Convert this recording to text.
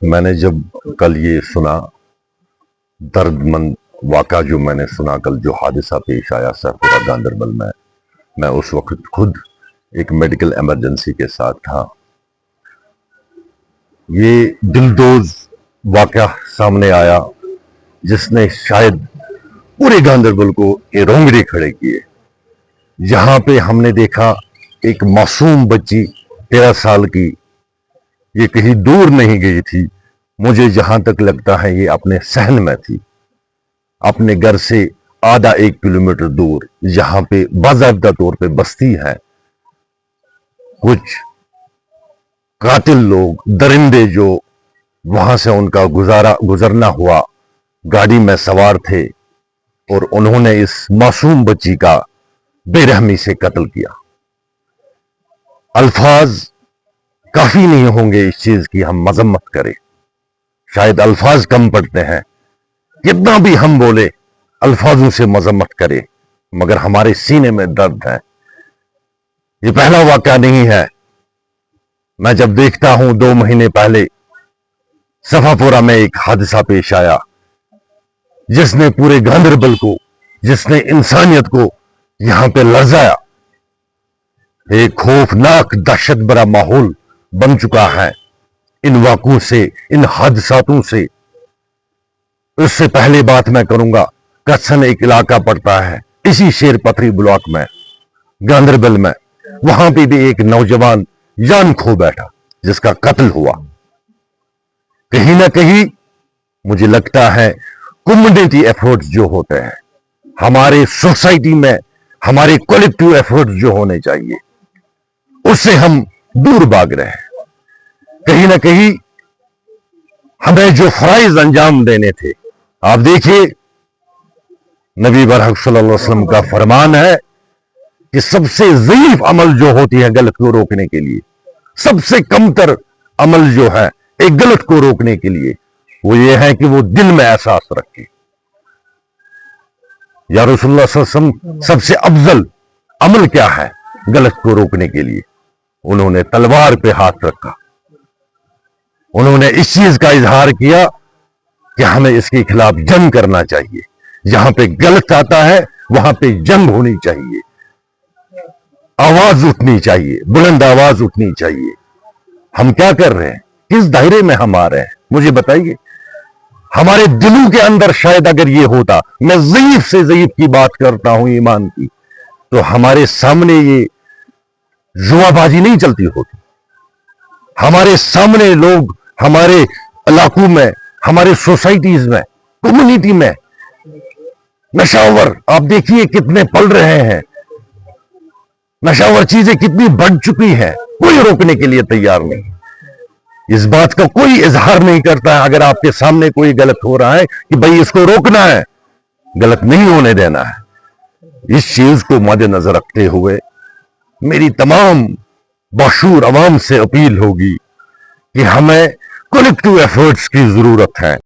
میں نے جب کل یہ سنا درد مند واقعہ جو میں نے سنا کل جو حادثہ پیش آیا سیفپورہ گاندربل میں اس وقت خود ایک میڈیکل ایمرجنسی کے ساتھ تھا. یہ دلدوز واقعہ سامنے آیا جس نے شاید پورے گاندربل کو یہ رونگڑے کھڑے کیے. جہاں پہ ہم نے دیکھا ایک معصوم بچی 13 سال کی، یہ کہیں دور نہیں گئی تھی. مجھے جہاں تک لگتا ہے یہ اپنے صحن میں تھی، اپنے گھر سے آدھا 1 کلومیٹر دور، جہاں پہ باضابطہ طور پہ بستی ہے. کچھ قاتل لوگ درندے جو وہاں سے ان کا گزرنا ہوا گاڑی میں سوار تھے اور انہوں نے اس معصوم بچی کا بے رحمی سے قتل کیا. الفاظ کافی نہیں ہوں گے اس چیز کی ہم مذمت کریں، شاید الفاظ کم پڑتے ہیں. کتنا بھی ہم بولے الفاظوں سے مذمت کرے مگر ہمارے سینے میں درد ہے. یہ پہلا واقعہ نہیں ہے. میں جب دیکھتا ہوں 2 مہینے پہلے سیفپورہ میں ایک حادثہ پیش آیا جس نے پورے گاندربل کو، جس نے انسانیت کو یہاں پہ لرزایا. ایک خوفناک دہشت بھرا ماحول بن چکا ہے ان واقعوں سے، ان حادثاتوں سے. اس سے پہلے بات میں کروں گا، کچھن ایک علاقہ پڑتا ہے اسی شیر پتھری بلاک میں گاندربل میں، وہاں پہ بھی ایک نوجوان جان کھو بیٹھا جس کا قتل ہوا. کہیں نہ کہیں مجھے لگتا ہے کمیونٹی ایفرٹس جو ہوتے ہیں ہمارے سوسائٹی میں، ہمارے کولیکٹیو ایفرٹس جو ہونے چاہیے اس سے ہم دور بھاگ رہے ہیں. کہیں نہ کہیں ہمیں جو فرائض انجام دینے تھے، آپ دیکھیے نبی برحق صلی اللہ علیہ وسلم کا فرمان ہے کہ سب سے ضعیف عمل جو ہوتی ہے غلط کو روکنے کے لیے، سب سے کمتر عمل جو ہے ایک غلط کو روکنے کے لیے، وہ یہ ہے کہ وہ دل میں احساس رکھے. یا رسول اللہ صلی اللہ علیہ وسلم سب سے افضل عمل کیا ہے غلط کو روکنے کے لیے؟ انہوں نے تلوار پہ ہاتھ رکھا. انہوں نے اس چیز کا اظہار کیا کہ ہمیں اس کے خلاف جنگ کرنا چاہیے. جہاں پہ غلط آتا ہے وہاں پہ جنگ ہونی چاہیے، آواز اٹھنی چاہیے، بلند آواز اٹھنی چاہیے. ہم کیا کر رہے ہیں؟ کس دائرے میں ہم آ رہے ہیں؟ مجھے بتائیے. ہمارے دلوں کے اندر شاید اگر یہ ہوتا، میں ضعیف سے ضعیف کی بات کرتا ہوں ایمان کی، تو ہمارے سامنے یہ جوا بازی نہیں چلتی ہوتی. ہمارے سامنے لوگ ہمارے علاقوں میں، ہمارے سوسائٹیز میں، کمیونٹی میں نشاور آپ دیکھیے کتنے پل رہے ہیں. نشاور چیزیں کتنی بڑھ چکی ہیں، کوئی روکنے کے لیے تیار نہیں. اس بات کا کوئی اظہار نہیں کرتا ہے اگر آپ کے سامنے کوئی غلط ہو رہا ہے کہ بھئی اس کو روکنا ہے، غلط نہیں ہونے دینا ہے. اس چیز کو مد نظر رکھتے ہوئے میری تمام باشعور عوام سے اپیل ہوگی کہ ہمیں کولیکٹیو ایفرٹس کی ضرورت ہے.